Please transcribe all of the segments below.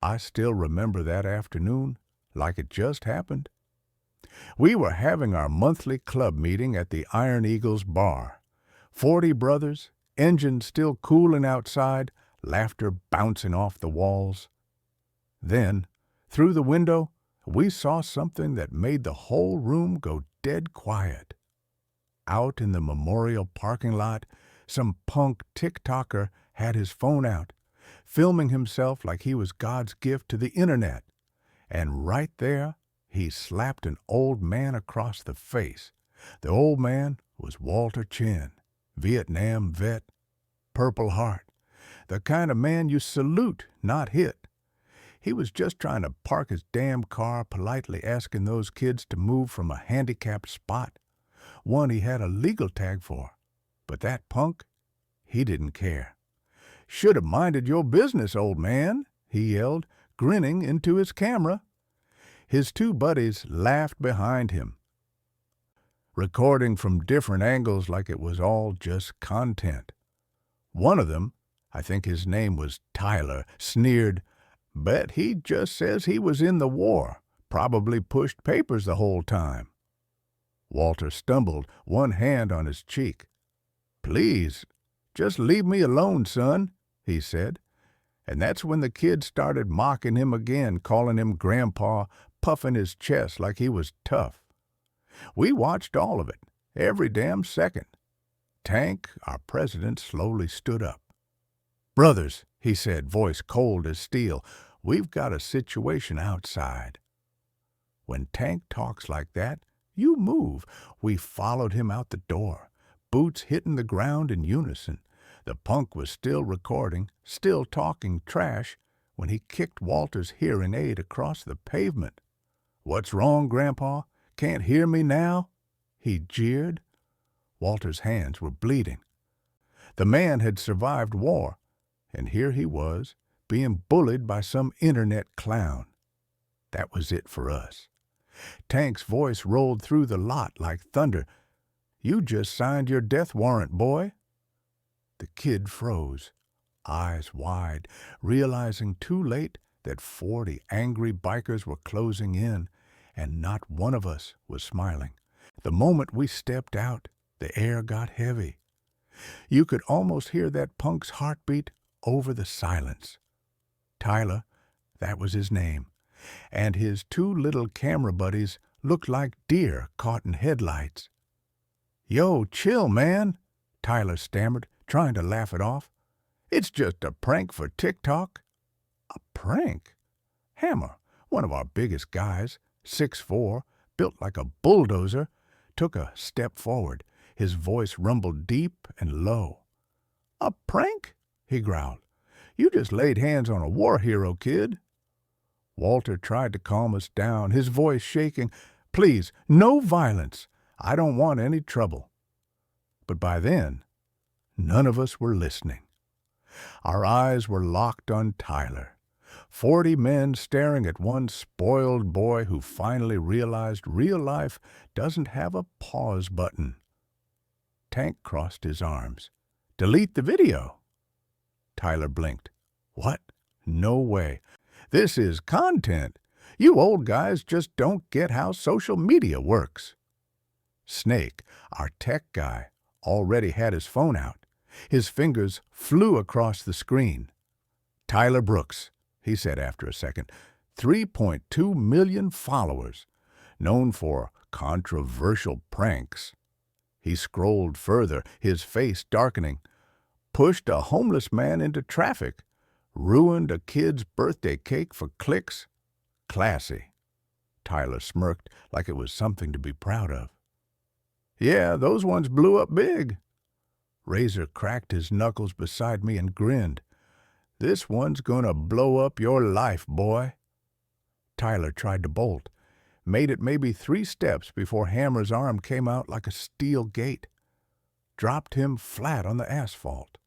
I still remember that afternoon like it just happened. We were having our monthly club meeting at the Iron Eagle's bar. 40 brothers, engine still cooling outside, laughter bouncing off the walls. Then, through the window, we saw something that made the whole room go dead quiet. Out in the memorial parking lot, some punk TikToker had his phone out, filming himself like he was God's gift to the internet. And right there, he slapped an old man across the face. The old man was Walter Chin, Vietnam vet, Purple Heart, the kind of man you salute, not hit. He was just trying to park his damn car, politely asking those kids to move from a handicapped spot, one he had a legal tag for. But that punk, he didn't care. "Should have minded your business, old man," he yelled, grinning into his camera. His two buddies laughed behind him, recording from different angles like it was all just content. One of them, I think his name was Tyler, sneered, "Bet he just says he was in the war, probably pushed papers the whole time." Walter stumbled, one hand on his cheek. "Please, just leave me alone, son," he said. And that's when the kids started mocking him again, calling him Grandpa, puffing his chest like he was tough. We watched all of it, every damn second. Tank, our president, slowly stood up. "Brothers," he said, voice cold as steel, "we've got a situation outside." When Tank talks like that, you move. We followed him out the door, boots hitting the ground in unison. The punk was still recording, still talking trash, when he kicked Walter's hearing aid across the pavement. "What's wrong, Grandpa? Can't hear me now?" he jeered. Walter's hands were bleeding. The man had survived war, and here he was, being bullied by some internet clown. That was it for us. Tank's voice rolled through the lot like thunder. "You just signed your death warrant, boy." The kid froze, eyes wide, realizing too late that 40 angry bikers were closing in, and not one of us was smiling. The moment we stepped out, the air got heavy. You could almost hear that punk's heartbeat over the silence. Tyler, that was his name, and his two little camera buddies looked like deer caught in headlights. "Yo, chill, man," Tyler stammered, trying to laugh it off. "It's just a prank for TikTok." A prank? Hammer, one of our biggest guys, 6'4", built like a bulldozer, took a step forward. His voice rumbled deep and low. "A prank?" he growled. "You just laid hands on a war hero, kid." Walter tried to calm us down, his voice shaking. "Please, no violence. I don't want any trouble." But by then, none of us were listening. Our eyes were locked on Tyler. 40 men staring at one spoiled boy who finally realized real life doesn't have a pause button. Tank crossed his arms. "Delete the video." Tyler blinked. "What? No way. This is content. You old guys just don't get how social media works." Snake, our tech guy, already had his phone out. His fingers flew across the screen. "Tyler Brooks," he said after a second, 3.2 million followers, known for controversial pranks. He scrolled further, his face darkening. "Pushed a homeless man into traffic. Ruined a kid's birthday cake for clicks. Classy." Tyler smirked like it was something to be proud of. "Yeah, those ones blew up big." Razor cracked his knuckles beside me and grinned. "This one's gonna blow up your life, boy." Tyler tried to bolt, made it maybe 3 steps before Hammer's arm came out like a steel gate. Dropped him flat on the asphalt.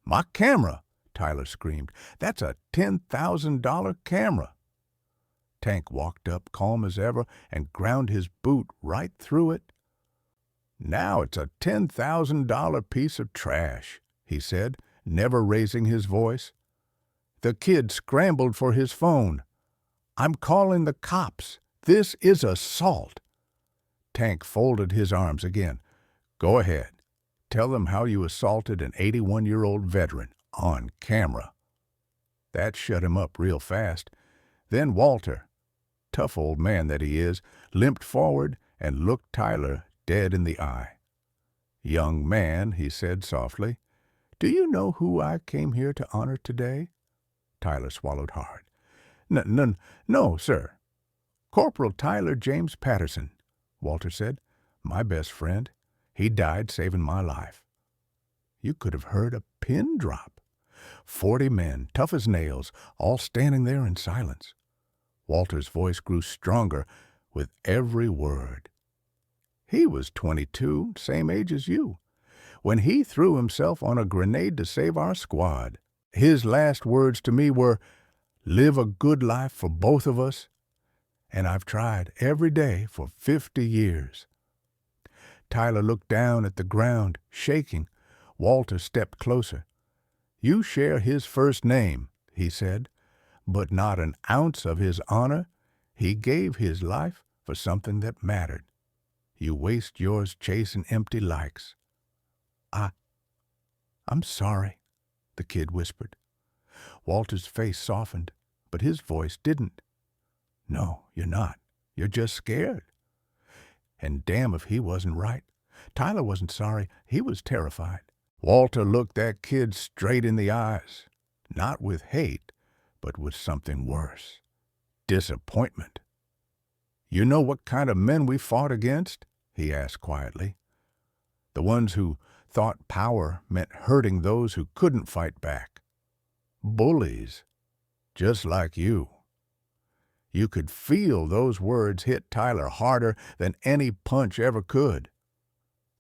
"My camera!" Tyler screamed. "That's a $10,000 camera." Tank walked up, calm as ever, and ground his boot right through it. "Now it's a $10,000 piece of trash," he said, never raising his voice. The kid scrambled for his phone. "I'm calling the cops. This is assault." Tank folded his arms again. "Go ahead. Tell them how you assaulted an 81-year-old veteran on camera." That shut him up real fast. Then Walter, tough old man that he is, limped forward and looked Tyler dead in the eye. "Young man," he said softly, "do you know who I came here to honor today?" Tyler swallowed hard. No, sir." "Corporal Tyler James Patterson," Walter said. "My best friend. He died saving my life." You could have heard a pin drop. 40 men, tough as nails, all standing there in silence. Walter's voice grew stronger with every word. "He was 22, same age as you, when he threw himself on a grenade to save our squad. His last words to me were, 'Live a good life for both of us,' and I've tried every day for 50 years. Tyler looked down at the ground, shaking. Walter stepped closer. "You share his first name," he said, "but not an ounce of his honor. He gave his life for something that mattered. You waste yours chasing empty likes." I'm sorry," the kid whispered. Walter's face softened, but his voice didn't. "No, you're not. You're just scared." And damn if he wasn't right. Tyler wasn't sorry. He was terrified. Walter looked that kid straight in the eyes, not with hate, but with something worse. Disappointment. "You know what kind of men we fought against?" he asked quietly. "The ones who thought power meant hurting those who couldn't fight back. Bullies, just like you." You could feel those words hit Tyler harder than any punch ever could.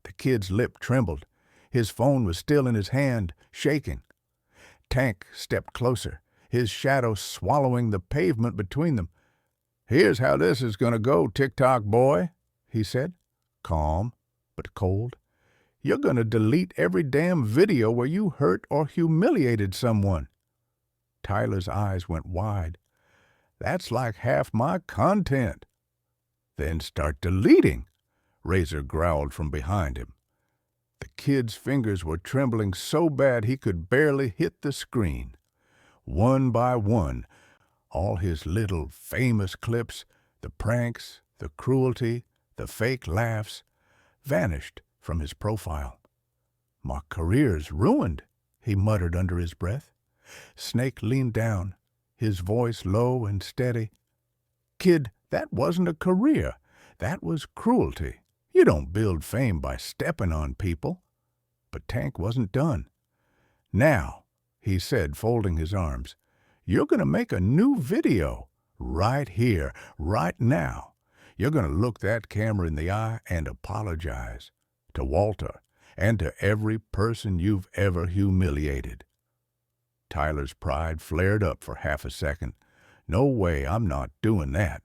The kid's lip trembled. His phone was still in his hand, shaking. Tank stepped closer, his shadow swallowing the pavement between them. "Here's how this is going to go, TikTok boy," he said, calm but cold. "You're going to delete every damn video where you hurt or humiliated someone." Tyler's eyes went wide. "That's like half my content." "Then start deleting," Razor growled from behind him. The kid's fingers were trembling so bad he could barely hit the screen. One by one, all his little famous clips, the pranks, the cruelty, the fake laughs, vanished from his profile. "My career's ruined," he muttered under his breath. Snake leaned down, his voice low and steady. "Kid, that wasn't a career. That was cruelty. You don't build fame by stepping on people." But Tank wasn't done. "Now," he said, folding his arms, "you're going to make a new video. Right here, right now. You're going to look that camera in the eye and apologize. To Walter and to every person you've ever humiliated." Tyler's pride flared up for half a second. "No way, I'm not doing that."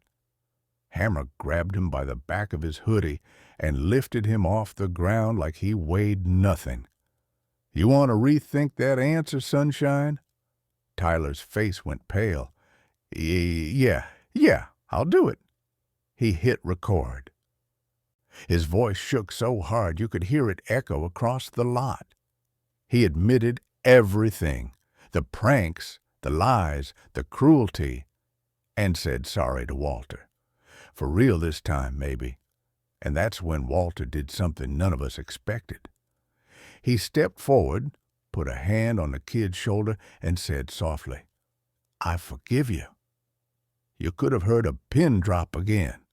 Hammer grabbed him by the back of his hoodie and lifted him off the ground like he weighed nothing. "You want to rethink that answer, Sunshine?" Tyler's face went pale. Yeah, I'll do it." He hit record. His voice shook so hard you could hear it echo across the lot. He admitted everything, the pranks, the lies, the cruelty, and said sorry to Walter. For real this time, maybe. And that's when Walter did something none of us expected. He stepped forward, put a hand on the kid's shoulder, and said softly, "I forgive you." You could have heard a pin drop again.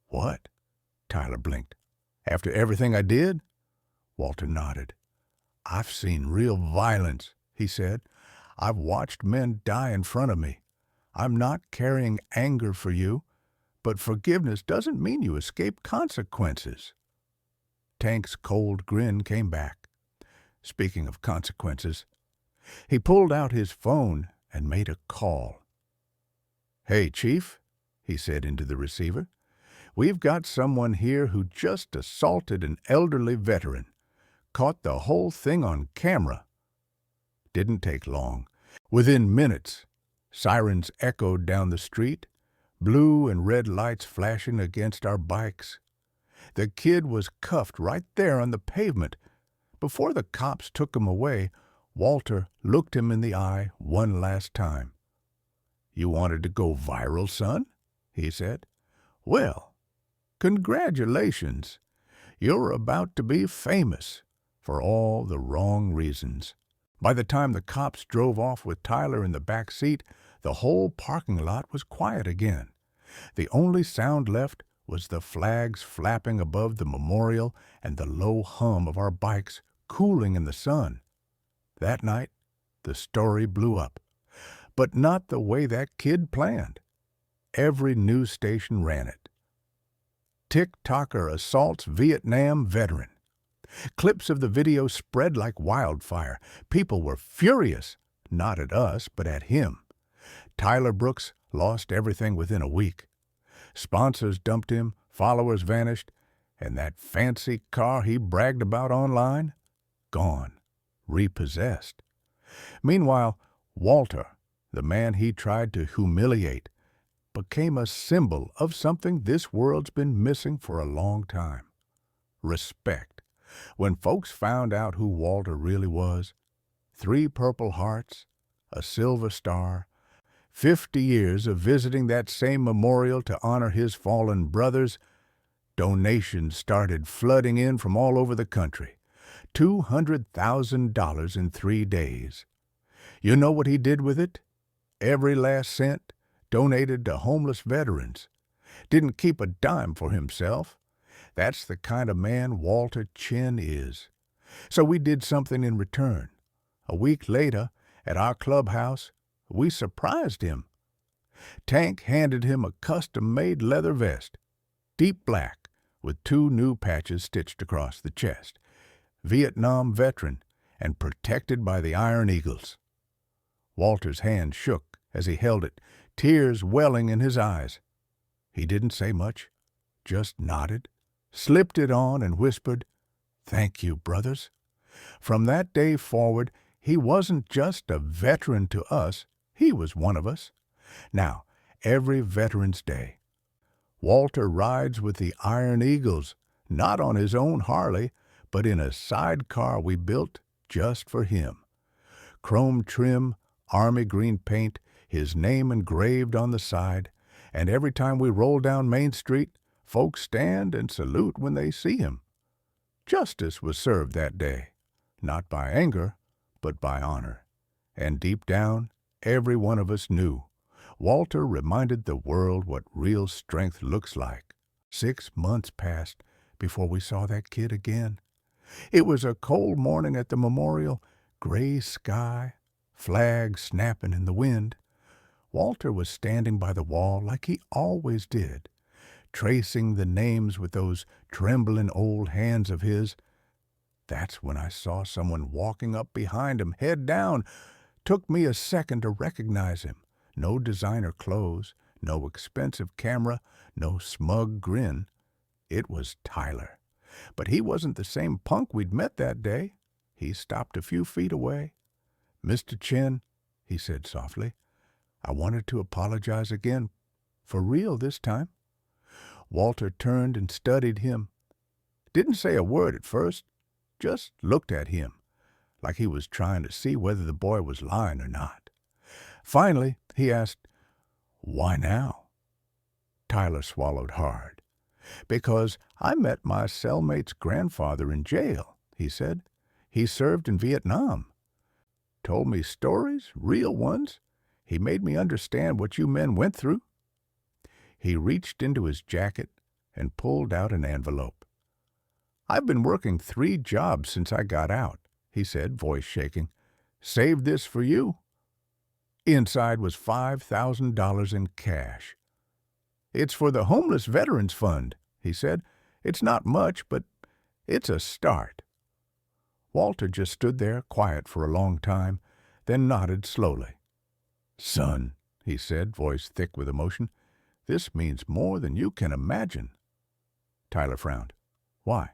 "What?" Tyler blinked. "After everything I did?" Walter nodded. "I've seen real violence," he said. "I've watched men die in front of me. I'm not carrying anger for you, but forgiveness doesn't mean you escape consequences." Tank's cold grin came back. Speaking of consequences, he pulled out his phone and made a call. "Hey, Chief," he said into the receiver, "we've got someone here who just assaulted an elderly veteran. Caught the whole thing on camera." Didn't take long. Within minutes, sirens echoed down the street, blue and red lights flashing against our bikes. The kid was cuffed right there on the pavement. Before the cops took him away, Walter looked him in the eye one last time. "You wanted to go viral, son?" he said. "Well, congratulations. You're about to be famous for all the wrong reasons." By the time the cops drove off with Tyler in the back seat, the whole parking lot was quiet again. The only sound left was the flags flapping above the memorial and the low hum of our bikes cooling in the sun. That night, the story blew up, but not the way that kid planned. Every news station ran it. TikToker assaults Vietnam veteran. Clips of the video spread like wildfire. People were furious, not at us, but at him. Tyler Brooks lost everything within a week. Sponsors dumped him, followers vanished, and that fancy car he bragged about online? Gone, repossessed. Meanwhile, Walter, the man he tried to humiliate, became a symbol of something this world's been missing for a long time: respect. When folks found out who Walter really was, 3 Purple Hearts, a Silver Star, 50 years of visiting that same memorial to honor his fallen brothers, donations started flooding in from all over the country. $200,000 in 3 days. You know what he did with it? Every last cent donated to homeless veterans. Didn't keep a dime for himself. That's the kind of man Walter Chin is. So we did something in return. A week later, at our clubhouse, we surprised him. Tank handed him a custom-made leather vest, deep black, with 2 new patches stitched across the chest. Vietnam veteran and protected by the Iron Eagles. Walter's hand shook as he held it, tears welling in his eyes. He didn't say much, just nodded, slipped it on, and whispered, "Thank you, brothers." From that day forward, he wasn't just a veteran to us, he was one of us. Now, every Veterans Day, Walter rides with the Iron Eagles, not on his own Harley, but in a sidecar we built just for him. Chrome trim, army green paint, his name engraved on the side, and every time we roll down Main Street, folks stand and salute when they see him. Justice was served that day, not by anger, but by honor. And deep down, every one of us knew Walter reminded the world what real strength looks like. 6 months passed before we saw that kid again. It was a cold morning at the memorial, gray sky, flags snapping in the wind. Walter was standing by the wall like he always did, tracing the names with those trembling old hands of his. That's when I saw someone walking up behind him, head down. Took me a second to recognize him. No designer clothes, no expensive camera, no smug grin. It was Tyler. But he wasn't the same punk we'd met that day. He stopped a few feet away. "Mr. Chin," he said softly, "I wanted to apologize again, for real this time." Walter turned and studied him. Didn't say a word at first, just looked at him, like he was trying to see whether the boy was lying or not. Finally, he asked, "Why now?" Tyler swallowed hard. "Because I met my cellmate's grandfather in jail," he said. "He served in Vietnam. Told me stories, real ones. He made me understand what you men went through." He reached into his jacket and pulled out an envelope. "I've been working 3 jobs since I got out," he said, voice shaking. "Saved this for you." Inside was $5,000 in cash. "It's for the Homeless Veterans Fund," he said. "It's not much, but it's a start." Walter just stood there, quiet for a long time, then nodded slowly. "Son," he said, voice thick with emotion, "this means more than you can imagine." Tyler frowned. "Why?"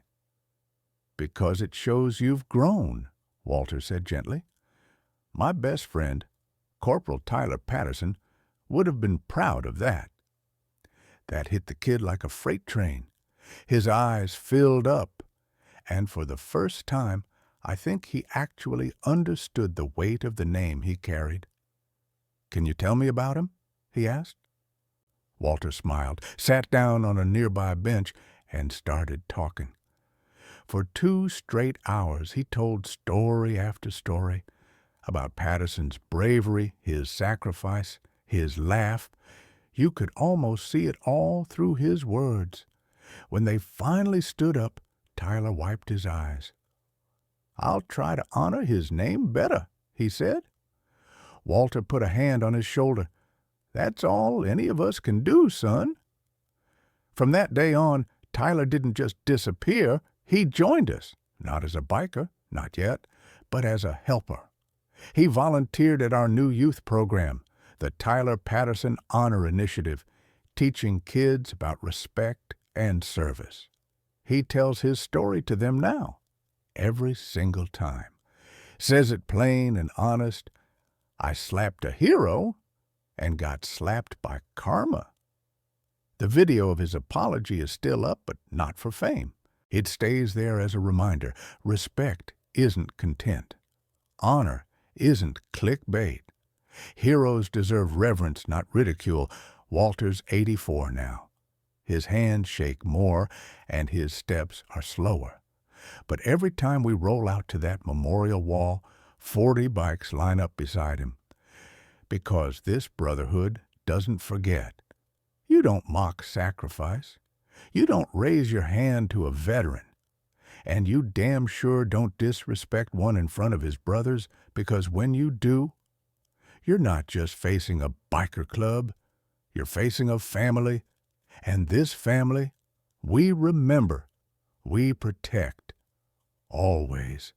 "Because it shows you've grown," Walter said gently. "My best friend, Corporal Tyler Patterson would have been proud of that. That hit the kid like a freight train. His eyes filled up, and for the first time, I think he actually understood the weight of the name he carried. "Can you tell me about him?" he asked. Walter smiled, sat down on a nearby bench, and started talking. For 2 straight hours he told story after story about Patterson's bravery, his sacrifice, his laugh. You could almost see it all through his words. When they finally stood up, Tyler wiped his eyes. "I'll try to honor his name better," he said. Walter put a hand on his shoulder. "That's all any of us can do, son." From that day on, Tyler didn't just disappear. He joined us, not as a biker, not yet, but as a helper. He volunteered at our new youth program, the Tyler Patterson Honor Initiative, teaching kids about respect and service. He tells his story to them now, every single time. Says it plain and honest. I slapped a hero and got slapped by karma. The video of his apology is still up, but not for fame. It stays there as a reminder. Respect isn't content. Honor isn't clickbait. Heroes deserve reverence, not ridicule. Walter's 84 now. His hands shake more, and his steps are slower. But every time we roll out to that memorial wall, 40 bikes line up beside him. Because this brotherhood doesn't forget. You don't mock sacrifice. You don't raise your hand to a veteran. And you damn sure don't disrespect one in front of his brothers, because when you do, you're not just facing a biker club. You're facing a family. And this family, we remember, we protect, always.